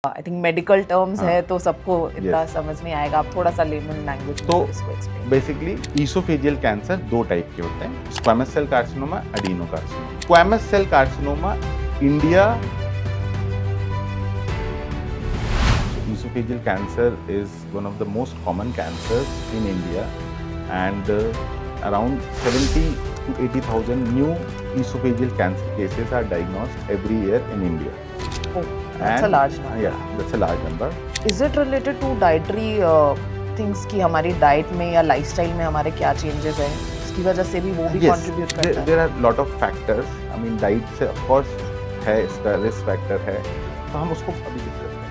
आई think medical terms हाँ. है तो सबको इतना Yes. समझ नहीं आएगा. आप थोड़ा सा लेमन लैंग्वेज में तो इसको एक्सप्लेन. बेसिकली ईसोफेजियल कैंसर दो टाइप के होते हैं, squamous cell carcinoma, adenocarcinoma. Squamous cell carcinoma India, esophageal cancer is one of the most common cancers in India, and around 70 to 80,000 new esophageal cancer cases are diagnosed every year in India. Oh, that's a large number. Yeah, that's a large number. Is it related to dietary things कि हमारी diet में या lifestyle में हमारे क्या changes हैं, उसकी वजह से भी वो भी Yes, कंट्रीब्यूट करता है? there are lot of factors. I mean, diet से of course है, इसका risk factor है, तो हम उसको अभी डिस्कस करेंगे.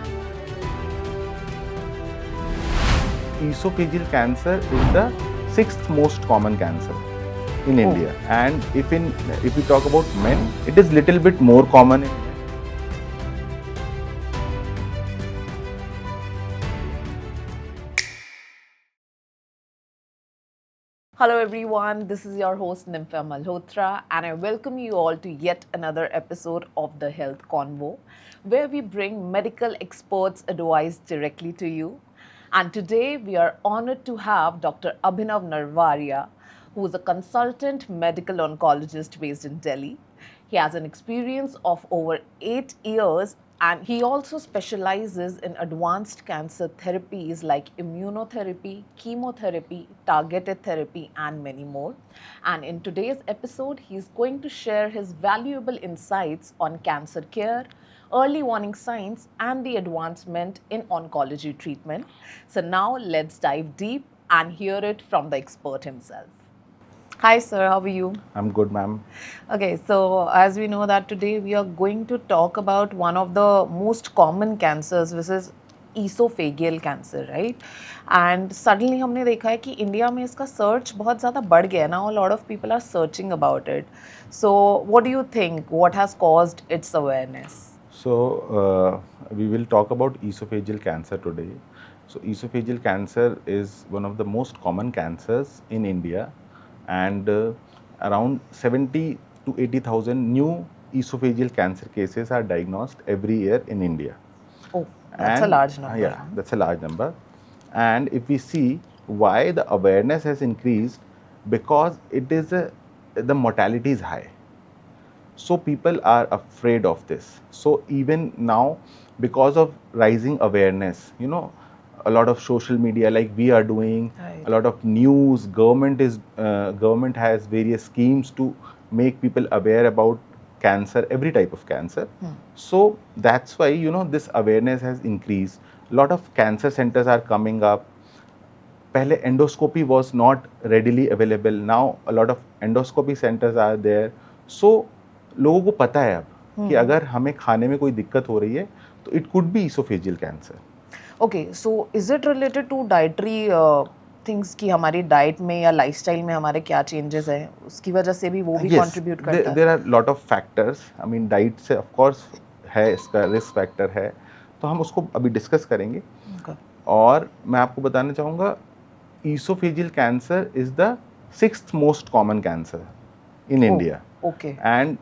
Esophageal cancer is the sixth most common cancer in India, and if we talk about men, it is little bit more common in men. Hello everyone, this is your host Nympha Malhotra and I welcome you all to yet another episode of the Health Convo, where we bring medical experts' advice directly to you. And today we are honored to have Dr. Abhinav Narvaria, who is a consultant medical oncologist based in Delhi. He has an experience of over 8 years and he also specializes in advanced cancer therapies like immunotherapy, chemotherapy, targeted therapy, and many more. And in today's episode, he's going to share his valuable insights on cancer care, early warning signs, and the advancement in oncology treatment. So now let's dive deep and hear it from the expert himself. Hi, sir. How are you? I'm good, ma'am. Okay, so as we know that today we are going to talk about one of the most common cancers, which is esophageal cancer, right? And suddenly हमने देखा है कि India में इसका search बहुत ज़्यादा बढ़ गया है ना. A lot of people are searching about it. So what do you think? What has caused its awareness? So we will talk about esophageal cancer today. So esophageal cancer is one of the most common cancers in India, and around 70 to 80,000 new esophageal cancer cases are diagnosed every year in India. Oh, that's a large number. Yeah, that's a large number. And if we see why the awareness has increased, because the mortality is high. So people are afraid of this. So even now, because of rising awareness, a lot of social media like we are doing, Right. a lot of news, government has various schemes to make people aware about cancer, every type of cancer. So that's why this awareness has increased. A lot of cancer centers are coming up. पहले endoscopy was not readily available. Now a lot of endoscopy centers are there. So लोगों को पता है अब कि अगर हमें खाने में कोई दिक्कत हो रही है तो it could be esophageal cancer. Okay, so is it related to dietary things कि हमारी डाइट में या लाइफस्टाइल में हमारे क्या चेंजेस हैं, उसकी वजह से भी वो भी कंट्रीब्यूट करता है? There are lot of factors. I mean, diet से of course है, इसका रिस्क फैक्टर है, तो हम उसको अभी डिस्कस करेंगे. Okay. और मैं आपको बताना चाहूँगा, esophageal cancer is the sixth most common cancer in India. Okay. And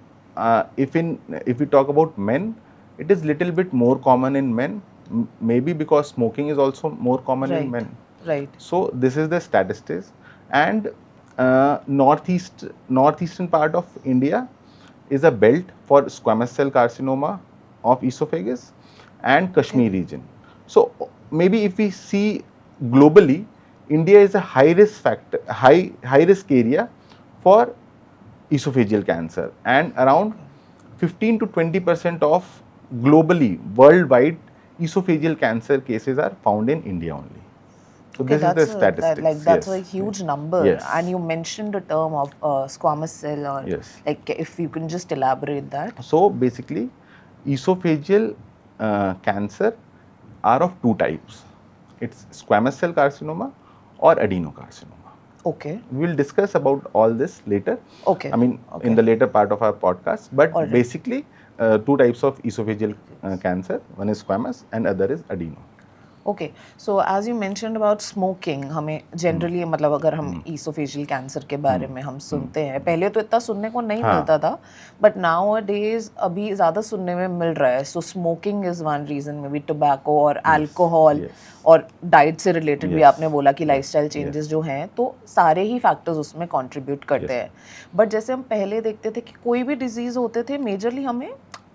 if we talk about men, it is little bit more common in men, maybe because smoking is also more common in men. Right. So this is the statistics. And northeastern part of India is a belt for squamous cell carcinoma of esophagus, and Kashmir region. So maybe if we see globally, India is a high risk area for esophageal cancer, and around 15 to 20% of globally, worldwide, esophageal cancer cases are found in India only. So Okay, this is the statistics. that's Yes. a huge number. Yes. And you mentioned the term of squamous cell, or Yes. like if you can just elaborate that. So basically, esophageal cancer are of two types. It's squamous cell carcinoma or adenocarcinoma. Okay. We will discuss about all this later. Okay. I mean, Okay. in the later part of our podcast. But All right. basically, two types of esophageal cancer. One is squamous and other is adeno. Okay, so as you mentioned about smoking, हमें generally मतलब अगर हम oesophageal cancer के बारे में हम सुनते हैं, पहले तो इतना सुनने को नहीं हाँ। मिलता था, बट नाउ अ डेज अभी ज़्यादा सुनने में मिल रहा है. So smoking is one reason, may be tobacco और अल्कोहल yes. और डाइट से रिलेटेड भी Yes, आपने बोला कि yes, लाइफस्टाइल चेंजेस जो हैं, तो सारे ही फैक्टर्स उसमें कंट्रीब्यूट करते Yes. हैं. बट जैसे हम पहले देखते थे कि कोई भी डिजीज़ होते थे, मेजरली हमें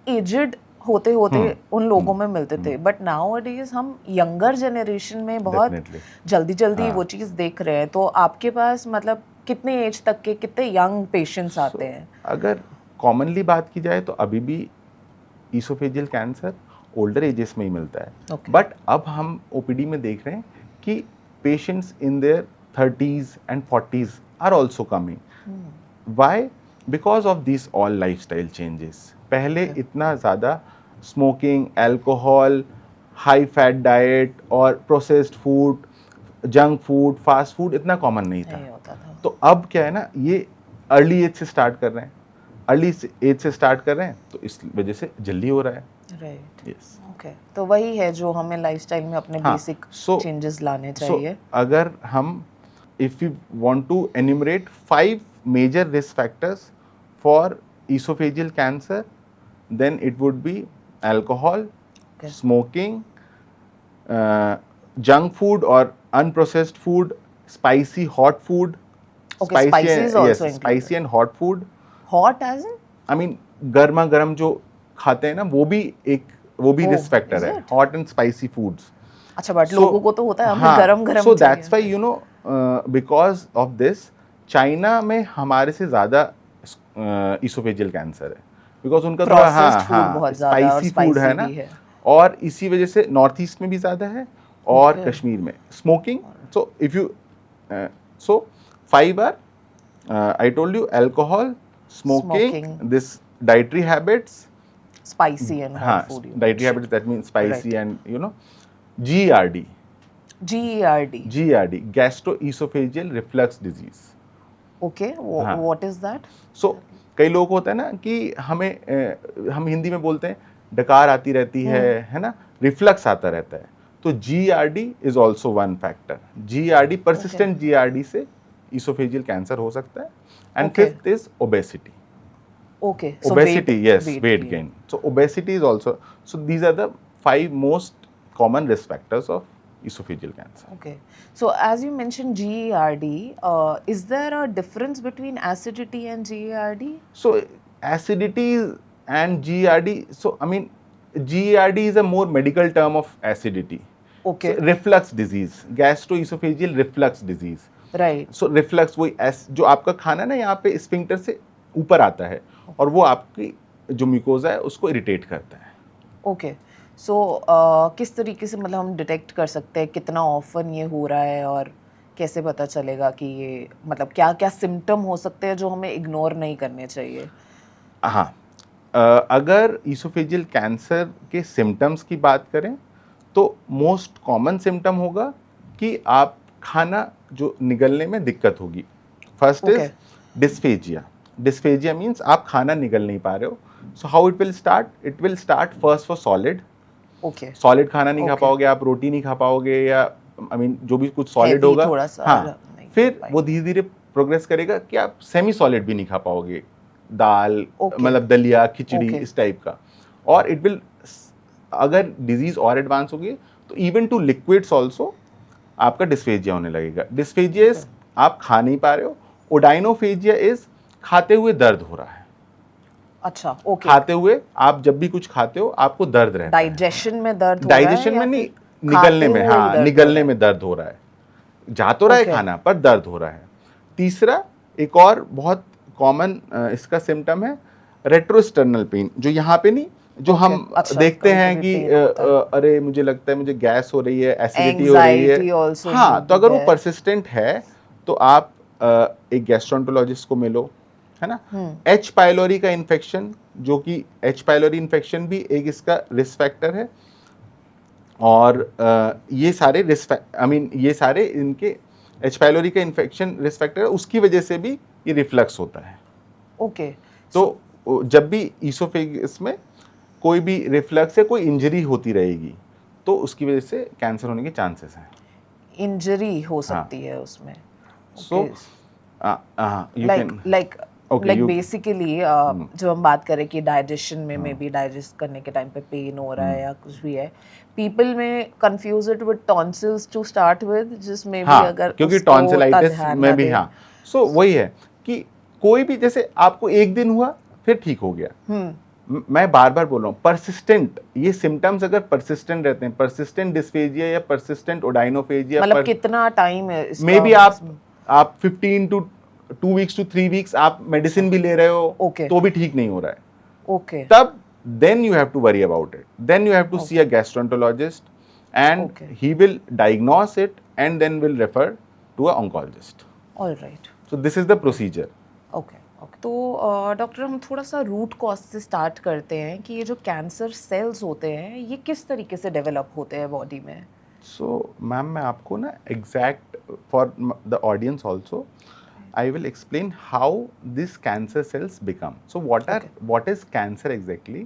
एजड होते होते उन लोगों में मिलते थे, बट नाउ अडेज हम यंगर जनरेशन में बहुत Definitely. जल्दी जल्दी हाँ. वो चीज़ देख रहे हैं. तो आपके पास मतलब कितने एज तक के कितने यंग पेशेंट्स आते हैं? अगर कॉमनली बात की जाए तो अभी भी ईसोफेजियल कैंसर ओल्डर एजेस में ही मिलता है. Okay. बट अब हम ओपीडी में देख रहे हैं कि patients in their 30s and 40s are also coming. Why? Because of this all lifestyle changes. पहले Okay. इतना ज़्यादा smoking, alcohol, high fat diet और processed food, junk food, fast food इतना कॉमन नहीं था. नहीं होता था. तो अब क्या है ना, ये अर्ली एज से स्टार्ट कर रहे हैं, अर्ली एज से स्टार्ट कर रहे हैं, तो इस वजह से जल्दी हो रहा है. राइट. यस. ओके, तो वही है जो हमें लाइफस्टाइल में अपने हाँ, बेसिक so- चेंजेस लाने सो चाहिए. अगर हम if you want to enumerate 5 major risk factors for esophageal cancer, then it would be alcohol, Okay. smoking, junk food or unprocessed food, spicy hot food. Okay, spicy is also yes, included. spicy and hot food. Hot as in? I mean गर्मा गर्म जो खाते हैं ना, वो भी Oh, risk factor is है. it? Hot and spicy foods. अच्छा, बट लोगों को तो होता है हमें गरम गरम सो चाहिए. That's why because of this China में हमारे से ज़्यादा इसोफेजियल कैंसर है, बिकॉज उनका थोड़ा Processed food बहुत ज़्यादा और स्पाइसी फूड है spicy ना, भी है. और इसी वजह से नॉर्थ ईस्ट में भी ज़्यादा है और Okay. कश्मीर में smoking. So if you so 5 are I told alcohol, alcohol, smoking, Smoking. This dietary habits. Spicy and hot हाँ, food. you dietary mentioned. Habits that mean spicy Right. And GERD. GERD. GERD, gastroesophageal reflux disease. Okay. हाँ. What is that? सो कई लोग होता है ना कि हम हिंदी में बोलते हैं डकार आती रहती है ना, रिफ्लक्स आता रहता है. तो GERD is also one factor. GERD, persistent GERD से इसोफेजियल कैंसर हो सकता है. And Okay. Fifth is obesity. Okay. So Obesity, yes, weight gain. gain. So obesity is also. So these are the 5 most common risk factors of esophageal cancer. Okay. So as you mentioned GERD, is there a difference between acidity and GERD? So acidity and GERD. So I mean, GERD is a more medical term of acidity. Okay. So, reflux disease, gastroesophageal reflux disease. Right. So reflux वही जो आपका खाना ना यहाँ पे sphincter से ऊपर आता है और वो आपकी जो म्यूकोजा है उसको इरिटेट करता है. ओके, सो किस तरीके से मतलब हम डिटेक्ट कर सकते हैं कितना ऑफन ये हो रहा है, और कैसे पता चलेगा कि ये मतलब क्या क्या सिम्टम हो सकते हैं जो हमें इग्नोर नहीं करने चाहिए? हाँ, अगर ईसोफेजियल कैंसर के सिम्टम्स की बात करें तो मोस्ट कॉमन सिम्टम होगा कि आप खाना जो निगलने में दिक्कत होगी. First is Okay. Dysphagia. Dysphagia means आप खाना निगल नहीं पा रहे हो. So how it will start? It will start first for solid. Okay. Solid खाना नहीं खा Okay. पाओगे आप, रोटी नहीं खा पाओगे, या आई मीन जो भी कुछ सॉलिड Heavy होगा. थोड़ा सा हाँ, नहीं फिर खा वो धीरे धीरे प्रोग्रेस करेगा कि आप सेमी सॉलिड भी नहीं खा पाओगे, दाल Okay. मतलब दलिया, खिचड़ी, Okay. इस टाइप का. और इट विल, अगर डिजीज और एडवांस होगी तो इवन टू लिक्विड्स ऑल्सो आपका डिस्फेजिया होने लगेगा. डिस्फेजिया इज आप खा नहीं पा रहे हो. ओडाइनोफेजिया इज खाते हुए दर्द हो रहा है. अच्छा, ओके. खाते हुए आप जब भी कुछ खाते हो आपको दर्द रहता है. डाइजेशन में दर्द हो रहा है डाइजेशन या में नहीं, फिर निगलने खाते में. हुए ही हाँ, दर्द हो निगलने रहा है? में दर्द हो रहा है. जा तो रहा है Okay. खाना पर दर्द हो रहा है. तीसरा एक और बहुत कॉमन इसका सिम्टम है रेट्रोस्टर्नल पेन, जो यहाँ पे नहीं, जो Okay. हम अच्छा, देखते हैं कभी-कभी कि pain होता है. अरे मुझे लगता है मुझे गैस हो रही है, एसिडिटी हो रही Anxiety है. also हाँ, may तो be अगर वो there. परसिस्टेंट है तो आप एक गैस्ट्रोएंटरोलॉजिस्ट को मिलो, है ना. एच पाइलोरी का इन्फेक्शन, जो कि एच पाइलोरी इन्फेक्शन भी एक इसका रिस्क फैक्टर है. और ये सारे ये सारे इनके एच पाइलोरी का इन्फेक्शन रिस्क फैक्टर है, उसकी वजह से भी ये रिफ्लक्स होता है. ओके. तो जब भी ईसोफेगस में कोई भी रिफ्लक्स या कोई इंजरी होती रहेगी तो उसकी वजह से कैंसर होने के चांसेस हैं। इंजरी हो सकती है उसमें। So you can like basically जब हम बात करें कि डाइजेशन में मे बी डाइजेस्ट करने के टाइम पे पेन हो रहा है या कुछ भी है, पीपल में confuse it with tonsils to start with, जिसमें भी अगर क्योंकि उसको टॉन्सिलाइटिस ध्यान में ना भी दें। सो वही है कि कोई भी, जैसे आपको एक दिन हुआ फिर ठीक हो गया, मैं बार बार बोल रहा हूँ, परसिस्टेंट ये सिम्टम्स अगर परसिस्टेंट रहते हैं, परसिस्टेंट डिस्फेजिया या परसिस्टेंट ओडाइनोफेजिया, मतलब कितना टाइम है इसका? मे बी आप 15 to 2 weeks to 3 weeks आप मेडिसिन भी ले रहे हो तो भी ठीक नहीं हो रहा है, तब then you have to worry about it. Then you have to see a gastroenterologist and he will diagnose it and then will refer to a oncologist. All right. So this is the procedure. Okay. तो doctor हम थोड़ा सा root cause से start करते हैं कि ये जो कैंसर सेल्स होते हैं ये किस तरीके से डेवलप होते हैं बॉडी में? So मैम मैं आपको ना exact for the audience also I will explain how these cancer cells become. So what is cancer exactly?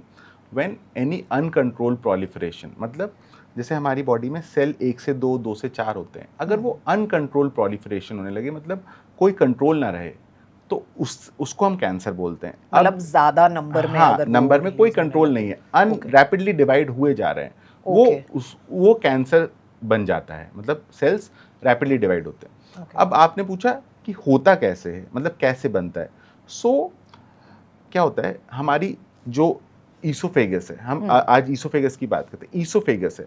When any uncontrolled proliferation, मतलब जैसे हमारी बॉडी में सेल 1 से 2, 2 से 4 होते हैं, अगर वो अनकंट्रोल्ड प्रोलिफरेशन होने लगे, मतलब कोई कंट्रोल ना रहे, तो उसको हम कैंसर बोलते हैं। मतलब ज्यादा नंबर में, हाँ, नंबर में कोई कंट्रोल नहीं है, रैपिडली डिवाइड हुए जा रहे हैं, वो कैंसर बन जाता है, मतलब सेल्स रैपिडली डिवाइड होते हैं। अब आपने पूछा कि होता कैसे है, मतलब कैसे बनता है। क्या होता है, हमारी जो ईसोफेगस है, हम आज ईसोफेगस की बात करते हैं। ईसोफेगस है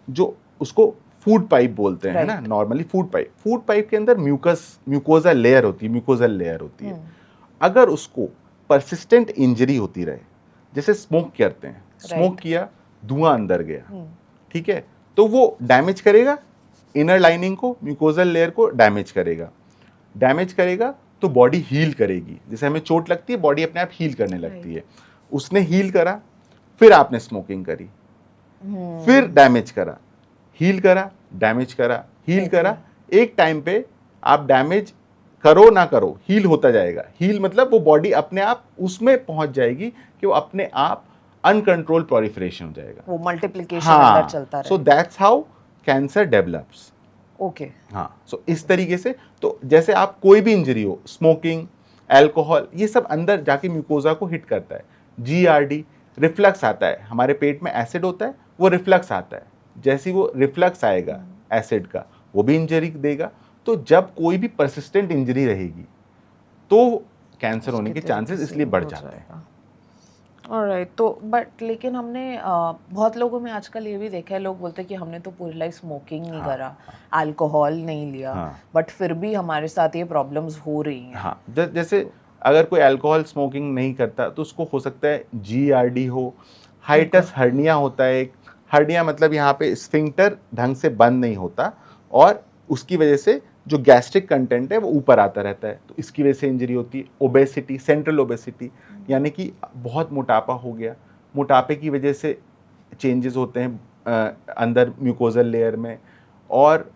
जो उसको फूड पाइप बोलते हैं, ना, नॉर्मली फूड पाइप के अंदर म्यूकोजल लेयर होती है। अगर उसको परसिस्टेंट इंजरी होती रहे, जैसे स्मोक करते हैं, स्मोक किया, धुआं अंदर गया, ठीक है, तो वो डैमेज करेगा इनर लाइनिंग को, म्यूकोजल लेयर को डैमेज करेगा, तो बॉडी हील करेगी। जैसे हमें चोट लगती है, बॉडी अपने आप हील करने लगती है। उसने हील करा, फिर आपने स्मोकिंग करी, फिर डैमेज करा, हील करा, डैमेज करा, हील करा, एक टाइम पे आप डैमेज करो ना करो, हील होता जाएगा। हील मतलब वो बॉडी अपने आप उसमें पहुंच जाएगी कि वो अपने आप अनकंट्रोल प्रोलिफरेशन हो जाएगा, वो मल्टीप्लिकेशन अंदर चलता रहेगा। So that's how cancer develops. हाँ, सो इस तरीके से, तो जैसे आप कोई भी इंजरी हो, स्मोकिंग, अल्कोहल, ये सब अंदर जाके म्यूकोजा को हिट करता है। GERD, रिफ्लक्स आता है, हमारे पेट में एसिड होता है, वो रिफ्लक्स आता है, जैसे वो रिफ्लक्स आएगा एसिड का, वो भी इंजरी देगा। तो जब कोई भी परसिस्टेंट इंजरी रहेगी तो कैंसर होने के चांसेस इसलिए बढ़ जाते हैं। ऑलराइट, तो बट लेकिन हमने बहुत लोगों में आजकल ये भी देखा है, लोग बोलते हैं कि हमने तो पूरी लाइफ स्मोकिंग नहीं करा, अल्कोहल नहीं लिया, बट फिर भी हमारे साथ ये प्रॉब्लम्स हो रही हैं। हाँ, जैसे अगर कोई अल्कोहल स्मोकिंग नहीं करता तो उसको हो सकता है GERD हो, हाइटस हर्निया होता है एक, हर्निया मतलब यहाँ पे स्फिंक्टर ढंग से बंद नहीं होता और उसकी वजह से जो गैस्ट्रिक कंटेंट है वो ऊपर आता रहता है, तो इसकी वजह से इंजरी होती है। ओबेसिटी, सेंट्रल ओबेसिटी, यानी कि बहुत मोटापा हो गया, मोटापे की वजह से चेंजेस होते हैं अंदर म्यूकोजल लेयर में, और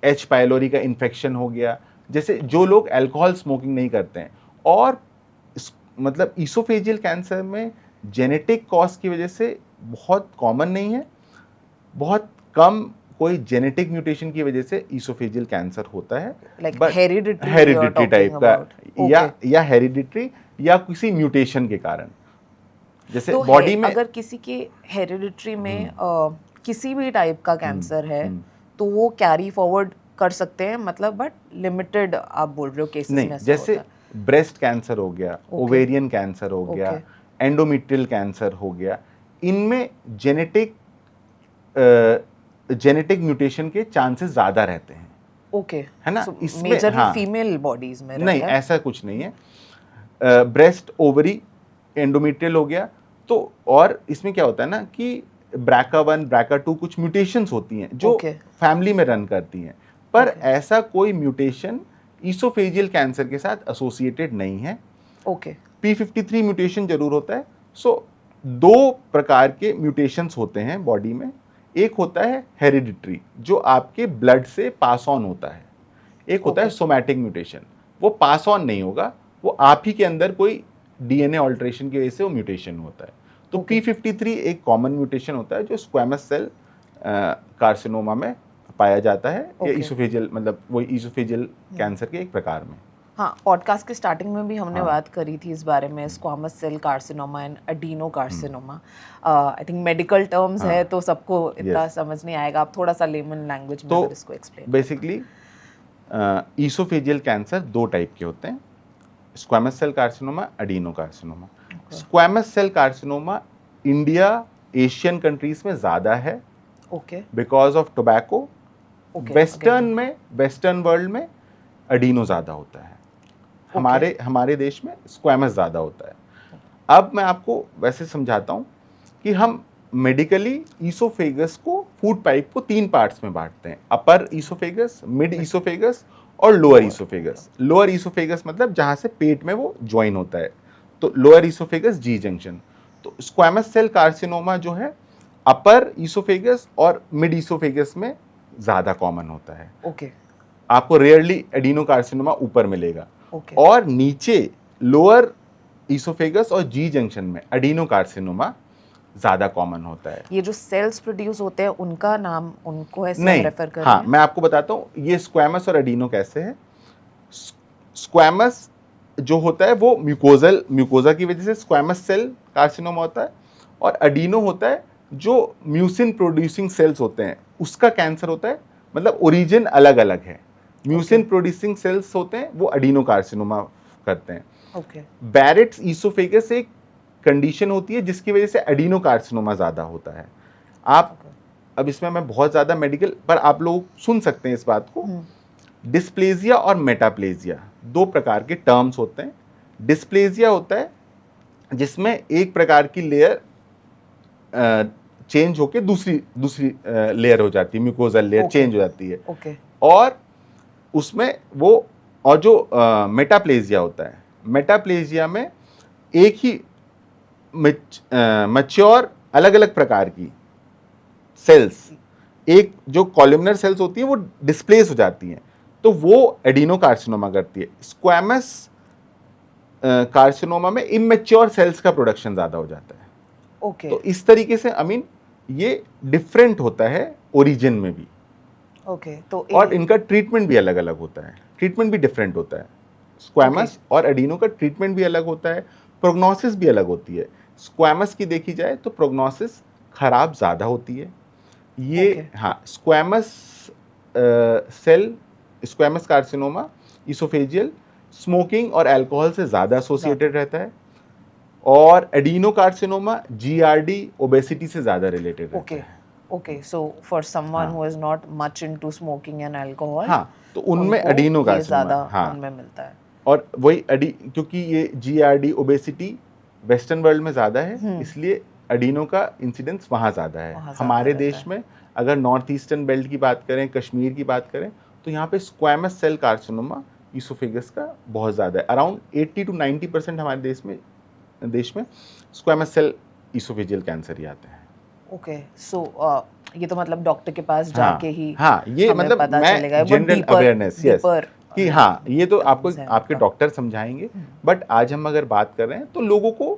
H पाइलोरी का इन्फेक्शन हो गया। जैसे जो लोग अल्कोहल स्मोकिंग नहीं करते हैं, और मतलब ईसोफेजियल कैंसर में जेनेटिक कॉज की वजह से बहुत कॉमन नहीं है, बहुत कम कोई जेनेटिक म्यूटेशन की वजह से ईसोफेजियल कैंसर होता है, हेरिडिटरी टाइप का, या हेरिडिटरी या किसी म्यूटेशन के कारण। जैसे तो बॉडी में अगर किसी के हेरिडिटरी में किसी भी टाइप का कैंसर है तो वो कैरी फॉरवर्ड कर सकते हैं, मतलब बट लिमिटेड आप बोल रहे हो केसेस में? जैसे ब्रेस्ट कैंसर हो गया, ओवेरियन कैंसर हो गया, एंडोमेट्रियल कैंसर हो गया, इनमें जेनेटिक म्यूटेशन के चांसेस ज्यादा रहते हैं। है ना? इसमें मेजरली फीमेल बॉडीज में नहीं, ऐसा कुछ नहीं है। ब्रेस्ट, ओवरी, एंडोमेट्रियल हो गया, तो और इसमें क्या होता है ना कि BRCA1, BRCA2 कुछ म्यूटेशंस होती हैं जो फैमिली में रन करती हैं, पर ऐसा कोई म्यूटेशन ईसोफेजियल कैंसर के साथ एसोसिएटेड नहीं है। P53 म्यूटेशन जरूर होता है। सो दो प्रकार के म्यूटेशंस होते हैं बॉडी में, एक होता है हेरिडिटरी जो आपके ब्लड से पास ऑन होता है, एक होता है सोमैटिक म्यूटेशन, वो पास ऑन नहीं होगा, वो आप ही के अंदर कोई DNA ऑल्ट्रेशन की वजह से वो म्यूटेशन होता है। तो P53 एक कॉमन म्यूटेशन होता है जो स्क्वैमस सेल कार्सिनोमा में पाया जाता है, या Okay. ईसोफेजियल मतलब वही ईसोफेजियल कैंसर के एक प्रकार में। हाँ, पॉडकास्ट के स्टार्टिंग में भी हमने हाँ। बात करी थी इस बारे में, squamous cell carcinoma and adenocarcinoma. I think medical terms है तो सबको इतना Yes. समझ नहीं आएगा, आप थोड़ा सा लेमन लैंग्वेज में तो अगर इसको एक्सप्लेन। बेसिकली ईसोफेजियल कैंसर दो टाइप के होते हैं, squamous cell carcinoma, adenocarcinoma. Squamous cell carcinoma India, Asian countries में ज़्यादा है okay because of tobacco. Okay, western world में एडिनो ज़्यादा होता है, हमारे देश में स्क्वामस ज़्यादा होता है। अब मैं आपको वैसे समझाता हूँ कि हम मेडिकली ईसोफेगस को, फूड पाइप को 3 पार्ट्स में बांटते हैं, अपर ईसोफेगस, मिड ईसोफेगस और लोअर ईसोफेगस। लोअर ईसोफेगस मतलब जहाँ से पेट में वो ज्वाइन होता है, तो लोअर ईसोफेगस जी जंक्शन। तो स्क्वामस सेल कार्सिनोमा जो है अपर ईसोफेगस और मिड ईसोफेगस में ज़्यादा कॉमन होता है। ओके आपको रेयरली एडिनो कार्सिनोमा ऊपर मिलेगा, ओके और नीचे लोअर ईसोफेगस और जी जंक्शन में एडिनो कार्सिनोमा ज़्यादा कॉमन होता है। ये जो सेल्स प्रोड्यूस होते हैं उनका नाम, उनको ऐसे नहीं, रेफर कर रहे हाँ हैं? मैं आपको बताता हूँ ये स्क्वामस और एडिनो कैसे है। स्क्वामस जो होता है वो म्यूकोजा की वजह से स्क्वामस सेल कार्सिनोमा होता है, और एडिनो होता है जो म्यूसिन प्रोड्यूसिंग सेल्स होते हैं उसका कैंसर होता है, मतलब ओरिजिन अलग अलग है। म्यूसिन प्रोड्यूसिंग सेल्स होते हैं वो एडिनो कार्सिनोमा करते हैं। ओके बैरेट्स ईसोफेगस एक कंडीशन होती है जिसकी वजह से एडिनो कार्सिनोमा ज़्यादा होता है। आप अब इसमें मैं बहुत ज़्यादा मेडिकल पर आप लोग सुन सकते हैं इस बात को। डिस्प्लेजिया और मेटाप्लेजिया दो प्रकार के टर्म्स होते हैं। डिस्प्लेजिया होता है जिसमें एक प्रकार की लेयर चेंज होके दूसरी लेयर हो जाती है, म्यूकोजल लेयर चेंज हो जाती है, ओके और उसमें वो, और जो मेटाप्लेजिया होता है, मेटाप्लेजिया में एक ही मैच्योर अलग अलग प्रकार की सेल्स, एक जो कॉलमनर सेल्स होती है वो डिस्प्लेस हो जाती हैं, तो वो एडिनो कार्सिनोमा करती है। स्क्वामस कार्सिनोमा में इमेच्योर सेल्स का प्रोडक्शन ज़्यादा हो जाता है। ओके तो इस तरीके से ये डिफरेंट होता है ओरिजिन में भी, ओके तो और इनका ट्रीटमेंट भी अलग अलग होता है, ट्रीटमेंट भी डिफरेंट होता है। स्क्वामस और एडिनो का ट्रीटमेंट भी अलग होता है, प्रोग्नोसिस भी अलग होती है। स्क्वामस की देखी जाए तो प्रोग्नोसिस खराब ज़्यादा होती है। ये हाँ, स्क्वामस कार्सिनोमा ईसोफेजियल स्मोकिंग और अल्कोहल से ज़्यादा एसोसिएटेड रहता है, और एडिनो कार्सिनोमा जीआरडी ओबेसिटी से ज़्यादा रिलेटेड रहता है। Okay, so for someone who is not much into smoking and alcohol, हाँ, तो उनमें उनको एडिनो ये कार्सिनोमा, ज़्यादा हाँ, उनमें मिलता है। और वही क्योंकि ये जीआरडी ओबेसिटी वेस्टर्न वर्ल्ड में ज़्यादा है, इसलिए एडिनो का इंसिडेंस वहाँ ज़्यादा है। हमारे देश में अगर नॉर्थ ईस्टर्न बेल्ट की बात करें, कश्मीर की बात करें, तो यहाँ पे स्क्वामस सेल कार्सिनोमा ईसोफेगस का बहुत ज़्यादा है। अराउंड 80 to 90% हमारे देश में स्क्वामस सेल ईसोफेजियल कैंसर ही आते हैं। ओके सो ये तो मतलब डॉक्टर के पास जाके ही हाँ, ये मतलब पता चलेगा, मैं जनरल अवेयरनेस, यस, कि हाँ ये तो आपको है आपके डॉक्टर समझाएंगे, बट आज हम अगर बात कर रहे हैं तो लोगों को,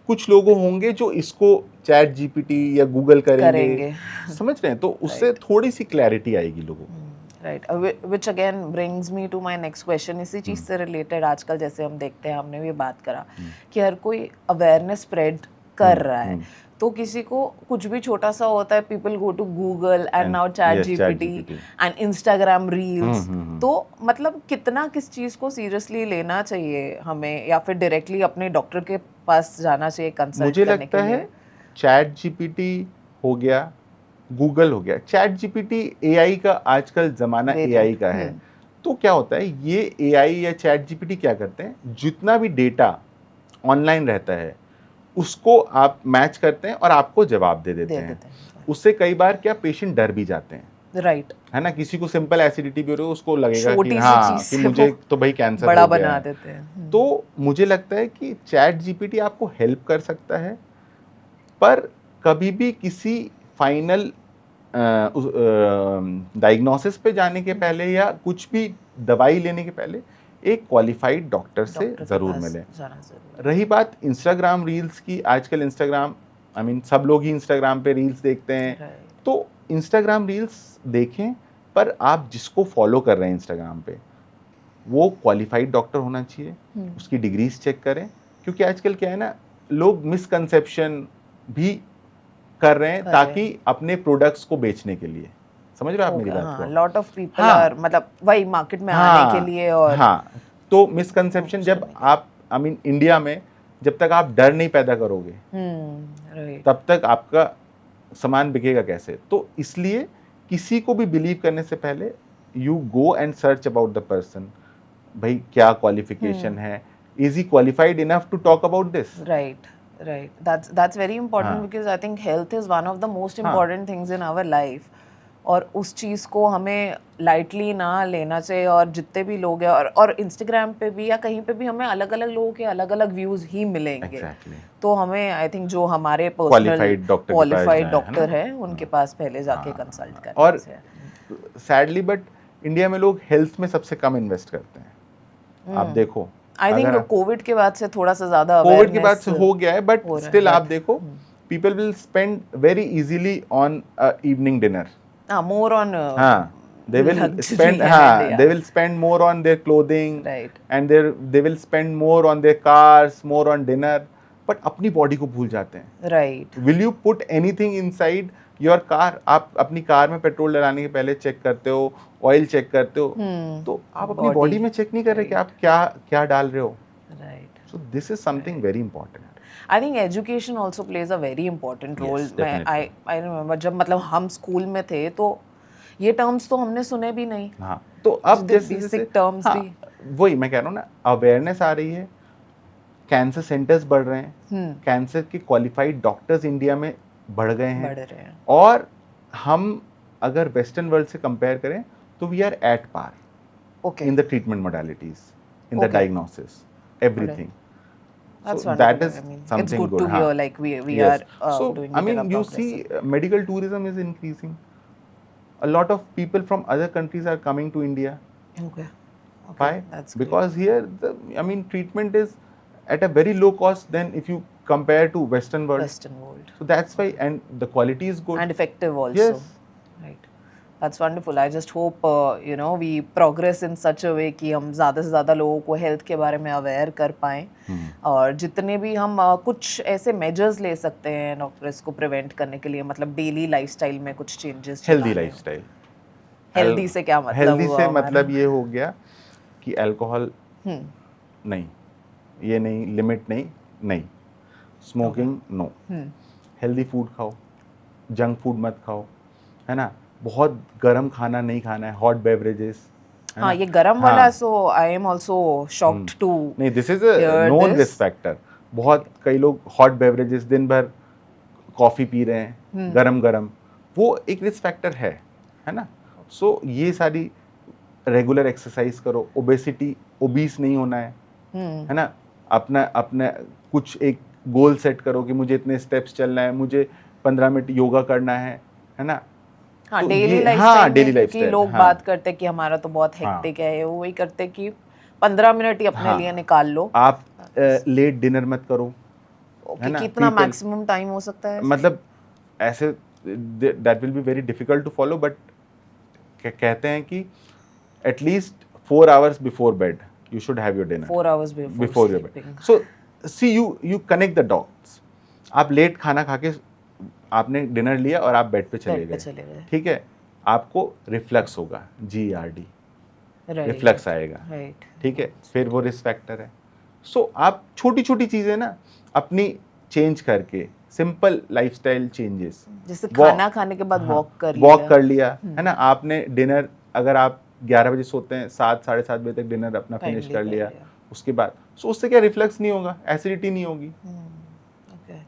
कुछ लोग होंगे जो इसको चैट जीपीटी या गूगल करेंगे, समझ रहे हैं, तो उससे थोड़ी सी क्लैरिटी आएगी लोगों को। Right, which again brings me to my next question. इसी चीज़ से रिलेटेड आजकल जैसे हम देखते हैं, हमने भी बात करा कि हर कोई अवेयरनेस स्प्रेड कर रहा है, तो किसी को कुछ भी छोटा सा होता है, people go to Google and now ChatGPT and Instagram reels. तो मतलब कितना किस चीज़ को सीरियसली लेना चाहिए हमें, या फिर डायरेक्टली अपने डॉक्टर के पास जाना चाहिए कंसल्ट करने के लिए? मुझे लगता है चैट जीपीटी हो गया, गूगल हो गया, चैट जीपीटी एआई का, आजकल ज़माना एआई का है, तो क्या होता है ये एआई या चैट जीपीटी क्या करते हैं, जितना भी डेटा ऑनलाइन रहता है उसको आप मैच करते हैं और आपको जवाब दे देते हैं। उससे कई बार क्या पेशेंट डर भी जाते हैं, राइट, है ना, किसी को सिंपल एसिडिटी भी हो रही है, उसको लगेगा कि हाँ कि मुझे तो भाई कैंसर बड़ा हो गया बना है। देते हैं। तो मुझे लगता है कि चैट जीपीटी आपको हेल्प कर सकता है, पर कभी भी किसी फाइनल डायग्नोसिस पे जाने के पहले या कुछ भी दवाई लेने के पहले एक क्वालिफाइड डॉक्टर से ज़रूर मिलें। रही बात इंस्टाग्राम रील्स की, आजकल इंस्टाग्राम, सब लोग ही इंस्टाग्राम पे रील्स देखते हैं, तो इंस्टाग्राम रील्स देखें, पर आप जिसको फॉलो कर रहे हैं इंस्टाग्राम पे वो क्वालिफाइड डॉक्टर होना चाहिए, उसकी डिग्रीज चेक करें, क्योंकि आजकल क्या है ना, लोग मिसकंसेप्शन भी कर रहे हैं ताकि अपने प्रोडक्ट्स को बेचने के लिए। समझ रहे हो आप मेरी बात को? लॉट ऑफ पीपल हाँ। आर मतलब वही मार्केट में आने के लिए और हाँ, तो मिसकंसेप्शन जब आप इंडिया में जब तक आप डर नहीं पैदा करोगे राइट तब तक आपका सामान बिकेगा कैसे? तो इसलिए किसी को भी बिलीव करने से पहले you go and search about the person, भाई क्या क्वालिफिकेशन है, is he qualified enough to talk about this? right that's very important because I think health is one of the most important things in our life और उस चीज़ को हमें lightly ना लेना चाहिए। और जितने भी लोग हैं और इंस्टाग्राम पे भी या कहीं पे भी हमें अलग अलग लोगों के अलग अलग व्यूज़ ही मिलेंगे। Exactly. तो हमें आई थिंक जो हमारे पर्सनल क्वालिफाइड डॉक्टर हैं उनके पास पहले जाके कंसल्ट करना और सैडली बट इंडिया में लोग हेल्थ में सबसे कम इन्वेस्ट करते हैं। आप देखो, आई थिंक कोविड के बाद से थोड़ा सा ज़्यादा कोविड के बाद से हो गया है, बट स्टिल आप देखो people will spend very easily on evening dinner. more on they will luxury spend they will spend more on their clothing, right, and they will spend more on their cars, more on dinner, but अपनी body को भूल जाते हैं। right will you put anything inside your car? आप अपनी car में petrol डलाने के पहले चेक करते हो, ऑयल चेक करते हो, तो आप अपनी बॉडी में चेक नहीं कर रहे कि आप क्या क्या डाल रहे हो। right so this is something very important. I think education also plays a very important role. Yes, definitely. I remember जब मतलब हम स्कूल में थे तो ये टर्म्स तो हमने सुने भी नहीं। हाँ, तो अब जैसे बेसिक टर्म्स भी वही मैं कह रहा हूँ ना, अवेयरनेस आ रही है, कैंसर सेंटर्स बढ़ रहे हैं, कैंसर के क्वालिफाइड डॉक्टर्स इंडिया में बढ़ रहे हैं, और हम अगर वेस्टर्न वर्ल्ड से कंपेयर करें तो we are at par in the treatment modalities, in the diagnosis, everything. That's so wonderful. that is I mean, something it's good good. to hear like we Yes. are So doing I it in mean a you progressive. see medical tourism is increasing. A lot of people from other countries are coming to India. Okay. Why? That's because here treatment is at a very low cost than if you compare to Western world. So that's why, and the quality is good and effective also. Yes. Right. That's wonderful. I just hope we progress in such a way कि हम ज़्यादा से ज़्यादा लोगों को health के बारे में अवेयर कर पाएँ, और जितने भी हम कुछ ऐसे मेजर्स ले सकते हैं डॉक्टर इसको प्रिवेंट करने के लिए, मतलब डेली लाइफस्टाइल में कुछ चेंजेस। हेल्दी लाइफस्टाइल, हेल्दी से क्या मतलब? हेल्दी से मतलब ये हो गया कि अल्कोहल नहीं, ये नहीं, लिमिट नहीं, स्मोकिंग नो, हेल्दी फूड खाओ, जंक फूड मत खाओ, है ना, बहुत गर्म खाना नहीं खाना है, हॉट बेवरेजेस। हाँ, ये गर्म वाला, so I am also shocked to नहीं, this is a known risk factor. बहुत कई लोग हॉट बेवरेजेस दिन भर कॉफी पी रहे हैं गरम, वो एक रिस्क फैक्टर है ना। सो ये सारी रेगुलर एक्सरसाइज करो, ओबीस नहीं होना है ना, अपना कुछ एक गोल सेट करो कि मुझे इतने स्टेप्स चलना है, मुझे 15 मिनट योगा करना है ना। हाँ, तो डेली लाइफस्टाइल लोग बात करते हैं कि हमारा तो बहुत हेक्टिक है, वो वही करते कि 15 मिनट ही अपने लिए निकाल लो। आप लेट डिनर मत करो, है ना। कितना मैक्सिमम टाइम हो सकता है? मतलब ऐसे that will be very difficult to follow, but कहते हैं कि at least 4 hours before bed you should have your dinner. 4 hours before your bed. So see, you connect the dots. आप लेट खाना खा के आपने डिनर लिया और आप बेड पे चले गए, ठीक है, आपको रिफ्लक्स होगा, GERD, रिफ्लक्स आएगा, ठीक है, फिर वो रिस्क फैक्टर है। सो आप छोटी छोटी चीजें ना अपनी चेंज करके, सिंपल लाइफस्टाइल चेंजेस, जैसे खाना खाने के बाद वॉक कर लिया, है ना, आपने डिनर, अगर आप 11 बजे सोते हैं, 7-7:30 बजे तक डिनर अपना फिनिश कर लिया, उसके बाद सो उससे क्या रिफ्लक्स नहीं होगा, एसिडिटी नहीं होगी।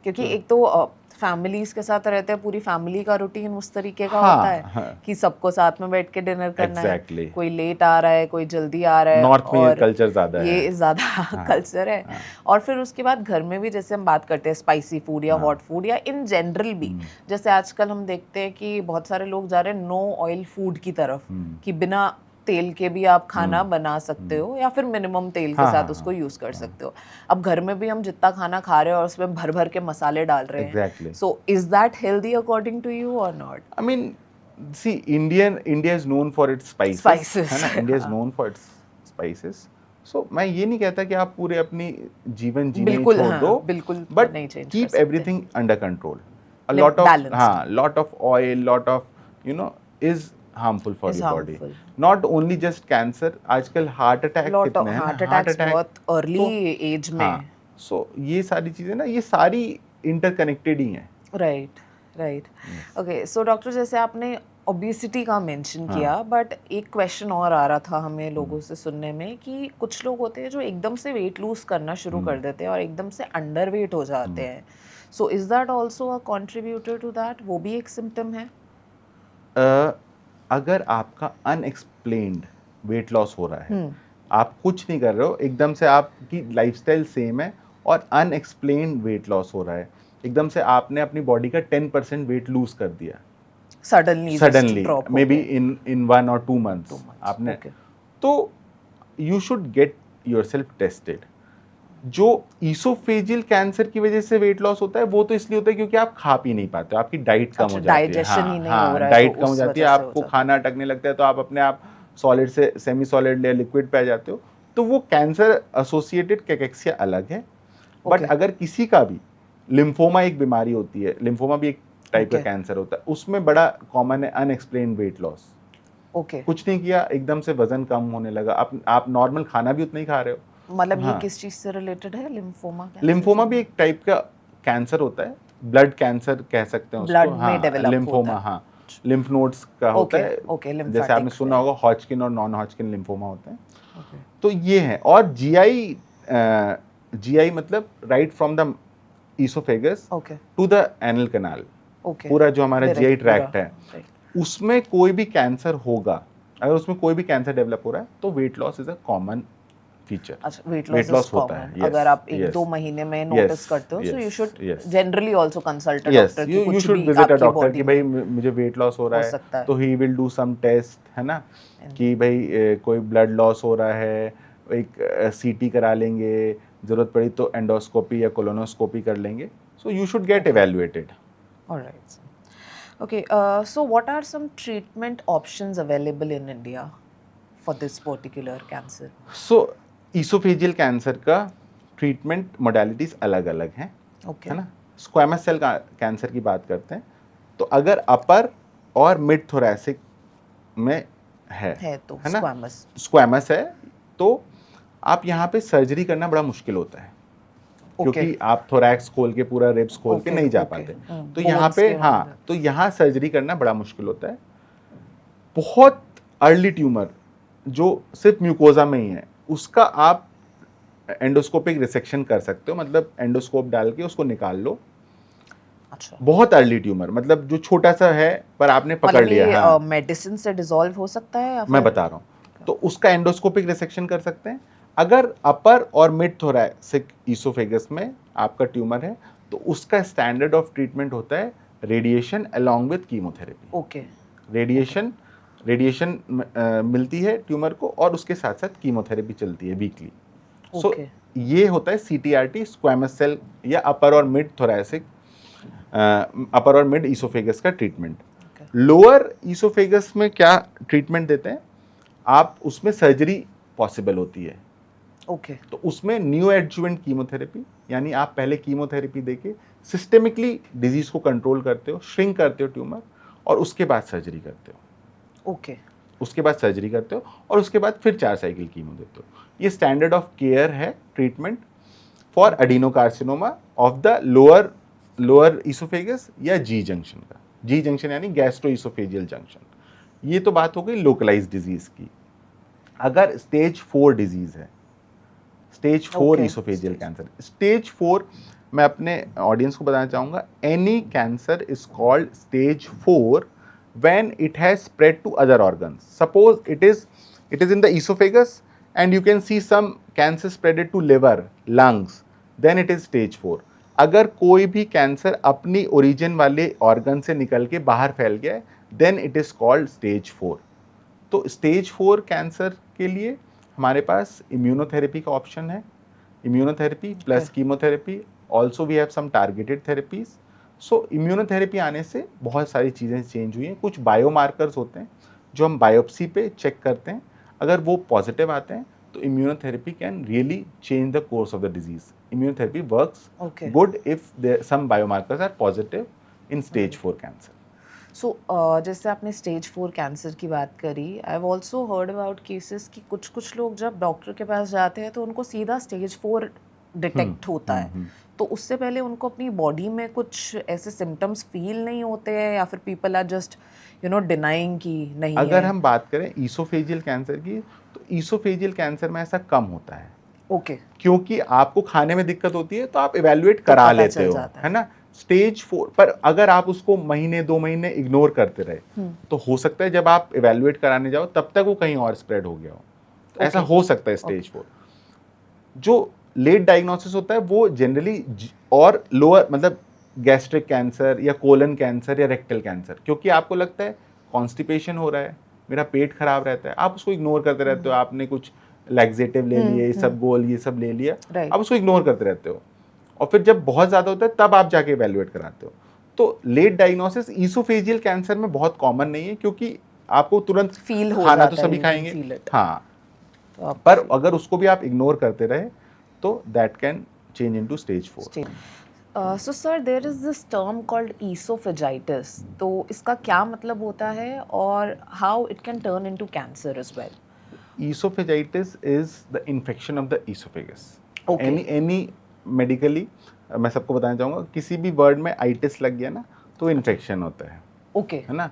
क्योंकि एक तो फैमिलीज के साथ रहते हैं, पूरी फैमिली का रूटीन उस तरीके का होता है कि सबको साथ में बैठ के डिनर करना है, कोई लेट आ रहा है, कोई जल्दी आ रहा है, नॉर्थ में ये कल्चर ज्यादा है, ये ज्यादा कल्चर है। और फिर उसके बाद घर में भी जैसे हम बात करते हैं स्पाइसी फूड या हॉट फूड या इन जनरल भी, जैसे आजकल हम देखते हैं कि बहुत सारे लोग जा रहे हैं नो ऑयल फूड की तरफ, कि बिना तेल के भी आप खाना बना सकते हो या फिर मिनिमम तेल के साथ उसको यूज कर सकते हो। अब घर में भी हम जितना खाना खा रहे हैं और उसमें भर भर के मसाले डाल रहे हैं, so is that healthy according to you और not? I mean see India is known for its spices, है ना, इंडिया इज हाँ। Known for its spices. So मैं ये नहीं कहता कि आप पूरे अपनी जीवन जीने ही बिल्कुल छोड़ हाँ, दो, बिल्कुल बट नहीं change कर कीप सकते. Everything under control. A Live lot of, balanced. हाँ, lot of oil, lot of is harmful for Is your body. harmful. Not only just cancer, आजकल हार्ट अटैक Lot कितने of हैं ना, heart heart attacks attack. बहुत early तो age में. हाँ, सो ये सारी चीजें ना, ये सारी इंटरकनेक्टेड ही हैं. Right right. Okay, so doctor जैसे आपने ओबिसिटी का मेंशन हाँ. किया, बट एक क्वेश्चन और आ रहा था हमें लोगों से सुनने में कि कुछ लोग होते हैं जो एकदम से वेट लूज करना शुरू कर देते हैं और एकदम से अंडर वेट हो जाते हैं. So is that also a contributor to that? वो भी एक सिम्टम है? अगर आपका अनएक्सप्लेन्ड वेट लॉस हो रहा है, आप कुछ नहीं कर रहे हो, एकदम से आपकी लाइफस्टाइल सेम है और अनएक्सप्लेन्ड वेट लॉस हो रहा है, एकदम से आपने अपनी बॉडी का 10% वेट लूज कर दिया suddenly may be in 1 or 2 months आपने, तो you should get yourself tested. जो ईसोफेजियल कैंसर की वजह से वेट लॉस होता है वो तो इसलिए होता है क्योंकि आप खा पी नहीं पाते हो, आपकी डाइट कम हो जाती है. डाइजेशन ही नहीं हाँ, हो रहा है, डाइट तो कम हो उस जाती है, वजह से हो आपको जाता है. खाना अटकने लगता है, तो आप अपने आप सॉलिड से सेमी सॉलिड या लिक्विड पे आ जाते हो. तो वो कैंसर एसोसिएटेड कैकेक्सिया अलग है. But Okay. अगर किसी का भी लिम्फोमा एक बीमारी होती है, लिम्फोमा भी एक टाइप का Okay. कैंसर होता है, उसमें बड़ा कॉमन है अनएक्सप्लेन्ड वेट लॉस. ओके, कुछ नहीं किया, एकदम से वजन कम होने लगा, आप नॉर्मल खाना भी उतना ही खा रहे हो. मतलब ये हाँ. किस चीज से रिलेटेड है? लिम्फोमा? लिम्फोमा भी एक टाइप का कैंसर होता है, ब्लड कैंसर कह सकते हैं उसको. Blood में हाँ, develop लिम्फोमा, होता है. हाँ, लिम्फ नोड्स का होता है. ओके, जैसे आपने lymphatic सुना से. होगा हॉजकिन और नॉन हॉजकिन लिम्फोमा होते हैं. ओके. तो ये है. और जीआई मतलब right from the esophagus okay. To the anal canal, okay. पूरा जो हमारा Direct जीआई पूरा. ट्रैक्ट है, Right. उसमें कोई भी कैंसर होगा, अगर उसमें कोई भी कैंसर डेवलप हो रहा है तो weight loss is a common feature. अच्छा, weight weight loss loss is होता कॉमन. है, yes, अगर आप एक yes. दो महीने में नोटिस Yes, करते हो, so you yes, should yes. Generally also consult a yes, doctor you कि कुछ शुड भी विजिट अ आपकी डॉक्टर कि बॉडी भाई में मुझे वेट लॉस हो रहा हो सकता है, है. तो he will do some test, है ना, कि भाई कोई ब्लड लॉस हो रहा है, एक सीटी करा लेंगे, जरूरत पड़ी तो एंडोस्कोपी या कोलोनोस्कोपी कर लेंगे. So you should get evaluated. Alright. Okay, so what are some treatment options available in India for this particular cancer? So oesophageal cancer का ट्रीटमेंट मोडालिटीज अलग अलग हैं, Okay. है ना. स्क्वामस सेल कैंसर की बात करते हैं, तो अगर अपर और मिड थोरैसिक में है तो है ना, squamous. स्क्वामस है, तो आप यहाँ पे सर्जरी करना बड़ा मुश्किल होता है. Okay. क्योंकि आप थोरैक्स खोल के पूरा रिब्स खोल के Okay, नहीं जा okay. पाते. हम्म, तो यहाँ bones पे, के हाँ, अंदर. तो यहाँ सर्जरी करना बड़ा मुश्किल होता है. बहुत अर्ली ट्यूमर जो सिर्फ म्यूकोजा में ही है, उसका आप एंडोस्कोपिक रिसेक्शन कर सकते हो, मतलब एंडोस्कोप डाल के उसको निकाल लो. अच्छा. बहुत अर्ली ट्यूमर, मतलब जो छोटा सा है पर आपने पकड़ मतलब लिया. ये हाँ, मेडिसिन से डिसॉल्व हो सकता है या मैं फिर? बता रहा हूँ. तो उसका एंडोस्कोपिक रिसेक्शन कर सकते हैं. अगर अपर और मिड थोरैसिक ईसोफेगस में आपका ट्यूमर है, तो उसका स्टैंडर्ड ऑफ ट्रीटमेंट होता है radiation along with chemotherapy. Okay. Radiation मिलती है ट्यूमर को और उसके साथ साथ कीमोथेरेपी चलती है वीकली. So okay. ये होता है सीटीआरटी, स्क्वामस सेल या अपर और मिड थोरैसिक, अपर और मिड ईसोफेगस का ट्रीटमेंट. लोअर ईसोफेगस में क्या ट्रीटमेंट देते हैं आप, उसमें सर्जरी पॉसिबल होती है. ओके. तो उसमें न्यू एडजुवेंट कीमोथेरेपी, यानी आप पहले कीमोथेरेपी देके सिस्टेमिकली डिजीज को कंट्रोल करते हो, श्रिंक करते हो ट्यूमर, और उसके बाद सर्जरी करते हो. ओके. उसके बाद सर्जरी करते हो और उसके बाद फिर 4 साइकिल कीमो देते हो. ये स्टैंडर्ड ऑफ केयर है treatment for adenocarcinoma of the lower oesophagus या जी जंक्शन का. जी जंक्शन यानी गैस्ट्रो ईसोफेजियल जंक्शन. ये तो बात हो गई लोकलाइज्ड डिजीज की. अगर स्टेज 4 डिजीज है, स्टेज 4 ईसोफेजियल कैंसर, स्टेज 4, मैं अपने ऑडियंस को बताना चाहूँगा, any cancer is called stage 4 when it has spread to other organs. Suppose it is in the esophagus and you can see some cancer spreaded to liver, lungs, then it is stage 4. अगर कोई भी cancer अपनी origin वाले organ से निकल के बाहर फैल गया है, then it is called stage 4. तो स्टेज 4 कैंसर के लिए हमारे पास इम्यूनोथेरेपी का ऑप्शन है. Immunotherapy plus chemotherapy. Also we have some targeted therapies. So immunotherapy आने से बहुत सारी चीज़ें चेंज हुई हैं। कुछ बायोमार्कर्स होते हैं जो हम बायोप्सी पे चेक करते हैं, अगर वो पॉजिटिव आते हैं तो immunotherapy can really change the course of the disease. Immunotherapy works Okay. Good if some biomarkers are positive in stage 4 cancer. So जैसे आपने स्टेज 4 कैंसर की बात करी, I have also heard about cases कि कुछ लोग जब डॉक्टर के पास जाते हैं तो उनको सीधा स्टेज 4 डिटेक्ट होता है, तो उससे पहले उनको अपनी बॉडी में कुछ ऐसे सिम्टम्स फील नहीं होते हैं, या फिर पीपल आर जस्ट डिनाइंग कि नहीं अगर है? हम बात करें ईसोफेजियल कैंसर की, तो ईसोफेजियल कैंसर में ऐसा कम होता है, ओके, क्योंकि आपको खाने में दिक्कत होती है तो आप इवेल्युएट तो करा पता लेते चल हो, जाता है ना। स्टेज 4 पर अगर आप उसको महीने 2 महीने इग्नोर करते रहे तो हो सकता है जब आप इवेल्युएट कराने जाओ तब तक वो कहीं और स्प्रेड हो गया हो, तो ऐसा Okay. हो सकता है स्टेज 4। जो लेट डायग्नोसिस होता है वो जनरली और लोअर, मतलब गैस्ट्रिक कैंसर या कोलन कैंसर या रेक्टल कैंसर, क्योंकि आपको लगता है कॉन्स्टिपेशन हो रहा है, मेरा पेट खराब रहता है, आप उसको इग्नोर करते रहते हो, आपने कुछ लैक्सेटिव ले लिए, सब गोल ये सब ले लिया, Right. आप उसको इग्नोर करते रहते हो, और फिर जब बहुत ज़्यादा होता है तब आप जाके इवेल्युएट कराते हो। तो लेट डायग्नोसिस ईसोफेजियल कैंसर में बहुत कॉमन नहीं है, क्योंकि आपको तुरंत फील हो खाना जाता तो है, सभी you can खाएंगे, feel it. हाँ, तो आप पर अगर उसको भी आप इग्नोर करते रहे तो that can change into stage 4। So sir, there is this term called esophagitis, तो इसका क्या मतलब होता है और how it can turn into cancer as well? Esophagitis is the infection of the esophagus. Okay. Any medically, मैं सबको बताना चाहूँगा, किसी भी वर्ड में आइटिस लग गया ना तो इन्फेक्शन होता है, ओके, है ना,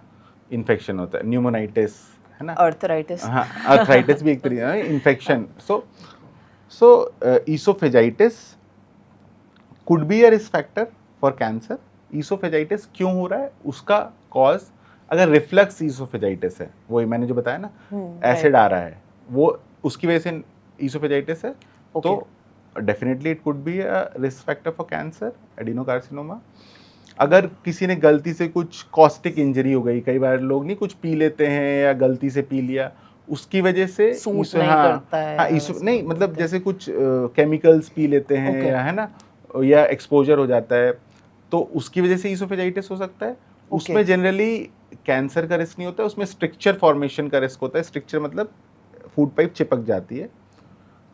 इन्फेक्शन होता है, न्यूमोनाइटिस, है ना, अर्थराइटिस। हाँ, अर्थराइटिस भी एक तरीके का infection. So oesophagitis could be a risk factor for cancer. Oesophagitis क्यों हो रहा है उसका कॉज, अगर रिफ्लक्स ईसोफेजाइटिस है, वही मैंने जो बताया ना, एसिड आ रहा है, वो उसकी वजह से ईसोफेजाइटिस है, तो definitely it could be a risk factor for cancer, adenocarcinoma. अगर किसी ने गलती से कुछ कॉस्टिक इंजरी हो गई, कई बार लोग नहीं कुछ पी लेते हैं या गलती से पी लिया, उसकी वजह से सूट नहीं करता है, हाँ, नहीं मतलब जैसे कुछ केमिकल्स पी लेते हैं, Okay. या है ना, या एक्सपोजर हो जाता है, तो उसकी वजह से ईसोफेजाइटिस हो सकता है। उसमें जनरली कैंसर का रिस्क नहीं होता है, उसमें स्ट्रक्चर फॉर्मेशन का रिस्क होता है। स्ट्रक्चर मतलब फूड पाइप चिपक जाती है,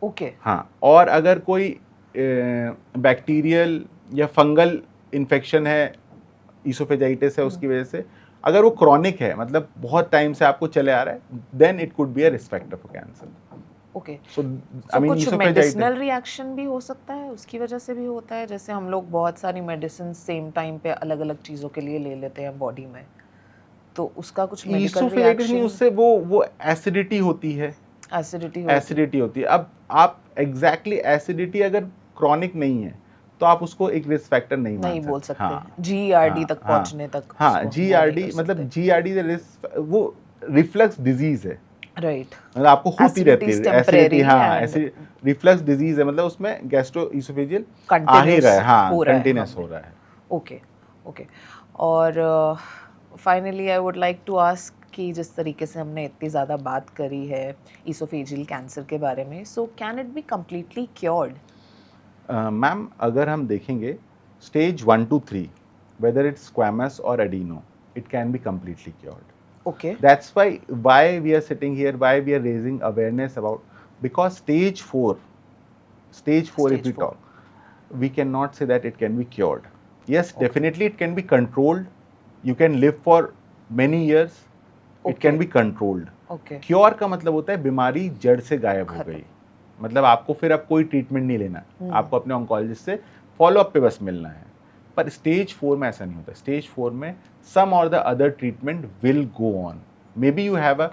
ओके, हाँ। और अगर कोई बैक्टीरियल या फंगल इन्फेक्शन है, ईसोफेजाइटिस है, उसकी वजह से, अगर वो क्रॉनिक है, मतलब बहुत टाइम से आपको चले आ रहा है, then it could be a risk factor for cancer. Okay. So तो कुछ मेडिसिनल रिएक्शन भी हो सकता है, उसकी वजह से भी होता है, जैसे हम लोग बहुत सारी मेडिसिन सेम टाइम पे अलग अलग चीज़ों के लिए ले लेते हैं बॉडी में, तो उसका कुछ मेडिकल ईसोफेजाइटिस नहीं, रिएक्शन? उससे वो एसिडिटी होती है, एसिडिटी होती है। अब आप एग्जैक्टली एसिडिटी अगर क्रॉनिक नहीं है तो आप उसको एक रिस्क फैक्टर नहीं बोल सकते, हाँ, जीआरडी तक पहुंचने तक हाँ, उसको जीआरडी नहीं कर मतलब सकते। जीआरडी रिस्क, वो रिफ्लक्स डिजीज है, राइट, मतलब आपको होती रहती Acidity is है एसिडिटी, temporary हाँ, and- रिफ्लक्स डिजीज है, मतलब उसमें गैस्ट्रो ईसोफेजियल आ ही Continuous रहा है, हाँ, हो रहा है कंटिन्यूस हमें। हो रहा है। Okay, okay. और finally I would like to ask कि जिस तरीके से हमने इतनी ज़्यादा बात करी है ईसोफेजियल कैंसर के बारे में, so can it be completely cured? Ma'am, अगर हम देखेंगे stage 1 to 3, whether it's squamous or adeno, it can be completely cured. Okay, That's why we are sitting here, why we are raising awareness about, because stage 4 if Stage we 4. talk, we cannot say that it can be cured. Yes, definitely it can be controlled. You can live for many years. It can Okay. be controlled. Okay, cure का मतलब होता है बीमारी जड़ से गायब हो गई, मतलब आपको फिर अब कोई ट्रीटमेंट नहीं लेना, आपको अपने ऑन्कोलॉजिस्ट से फॉलोअप पे बस मिलना है। पर स्टेज 4 में ऐसा नहीं होता। स्टेज 4 में सम और the other treatment will go on. May be you have a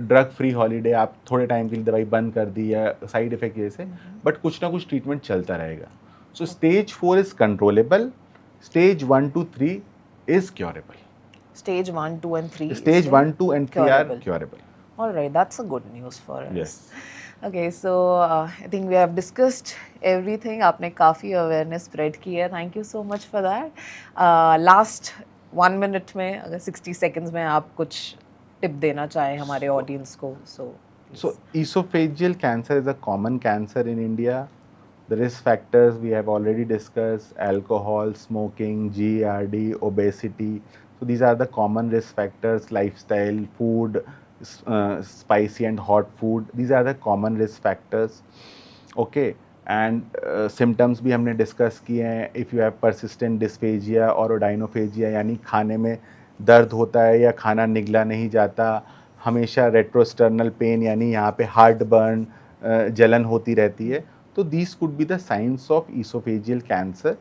drug free holiday, आप थोड़े टाइम के लिए दवाई बंद कर दी या साइड इफेक्ट की वजह से, बट कुछ ना कुछ ट्रीटमेंट चलता रहेगा। So stage 4 is controllable, stage 1 to 3 is curable. Stage 1, 2 and 3. Stage 1, 2 and 3 are curable. curable. All right, that's a good news for us. Yes. Okay, so I think we have discussed everything. आपने काफ़ी awareness spread की है. Thank you so much for that. Last 1 minute में, अगर 60 seconds में आप कुछ tip देना चाहें हमारे audience को, so. So esophageal cancer is a common cancer in India. The risk factors we have already discussed: alcohol, smoking, GERD, obesity. So these are the common risk factors. Lifestyle, food, spicy and hot food. These are the common risk factors. Okay. And symptoms भी हमने discuss किए हैं. If you have persistent dysphagia और odynophagia, यानी खाने में दर्द होता है या खाना निगला नहीं जाता, हमेशा रेट्रोस्टर्नल पेन यानी यहाँ पे हार्ट बर्न, जलन होती रहती है, तो these could be the signs of esophageal cancer.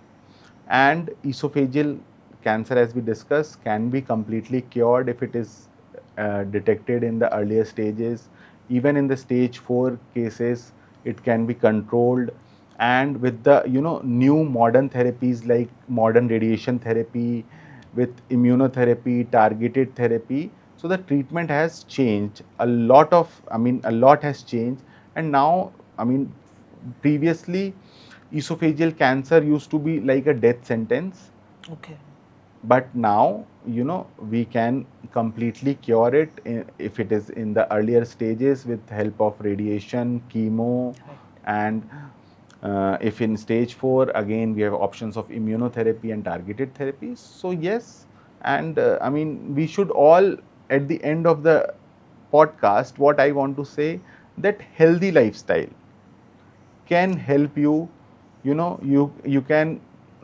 And esophageal cancer, as we discussed, can be completely cured if it is detected in the earlier stages. Even in the stage 4 cases, it can be controlled. And with the new modern therapies like modern radiation therapy, with immunotherapy, targeted therapy, so the treatment has changed a lot. A lot has changed. And now, previously, esophageal cancer used to be like a death sentence, Okay. but now we can completely cure it if it is in the earlier stages with help of radiation, chemo. And if in stage 4, again we have options of immunotherapy and targeted therapies. So yes, and we should all, at the end of the podcast, what I want to say, that healthy lifestyle can help you. You can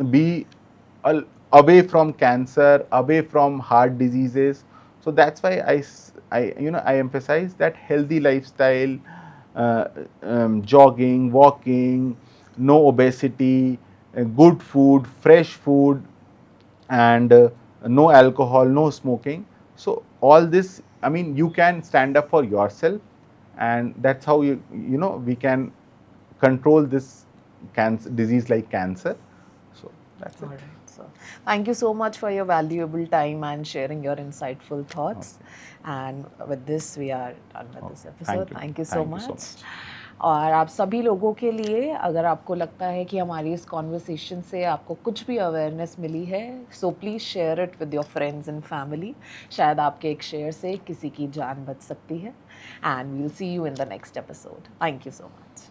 be away from cancer, away from heart diseases. So that's why I emphasize that healthy lifestyle, jogging, walking, no obesity, good food, fresh food, and no alcohol, no smoking. So all this, you can stand up for yourself, and that's how we can control this disease like cancer. So that's it. All right. So, thank you so much for your valuable time and sharing your insightful thoughts. And with this, we are done with this episode. Thank you so much. और आप सभी लोगों के लिए, अगर आपको लगता है कि हमारी इस कॉन्वर्सेशन से आपको कुछ भी अवेयरनेस मिली है, so please share it with your friends and family. शायद आपके एक शेयर से किसी की जान बच सकती है. And we will see you in the next episode. Thank you so much.